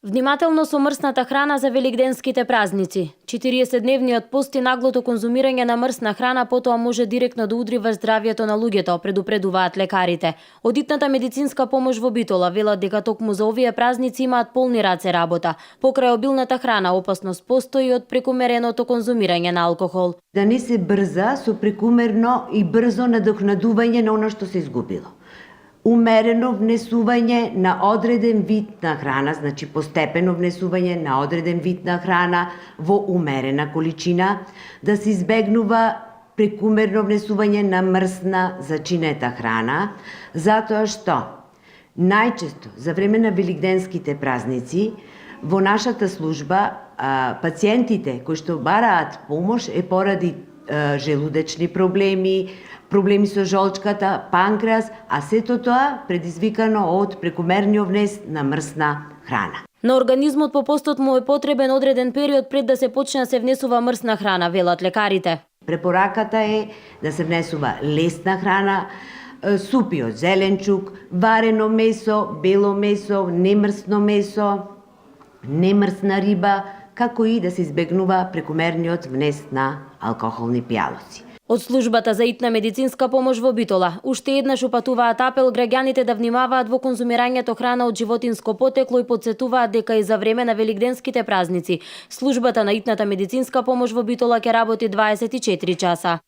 Внимателно со мрсната храна за великденските празници. 40-дневниот пост и наглото конзумирање на мрсна храна потоа може директно да удри врз здравјето на луѓето, предупредуваат лекарите. Од итната медицинска помош во Битола велат дека токму за овие празници имаат полни раце работа. Покрај обилната храна опасност постои од прекумереното конзумирање на алкохол. Да не се брза со прекумерно и брзо надокнадување на оно што се изгубило. Умерено внесување на одреден вид на храна, значи постепено внесување на одреден вид на храна во умерена количина, да се избегнува прекумерно внесување на мрсна зачинета храна, затоа што најчесто за време на великденските празници во нашата служба пациентите кои што бараат помош е поради желудечни проблеми, проблеми со жолчката, панкреас, а сето тоа предизвикано од прекумерниот внес на мрсна храна. На организмот по постот му е потребен одреден период пред да се почне да се внесува мрсна храна, велат лекарите. Препораката е да се внесува лесна храна, супи од зеленчук, варено месо, бело месо, немрсно месо, немрсна риба, како и да се избегнува прекумерниот внес на алкохолни пијалоци. Од службата за итна медицинска помош во Битола уште еднаш упатуваат апел граѓаните да внимаваат во конзумирањето храна од животинско потекло и потсетуваат дека и за време на великденските празници службата на итната медицинска помош во Битола ќе работи 24 часа.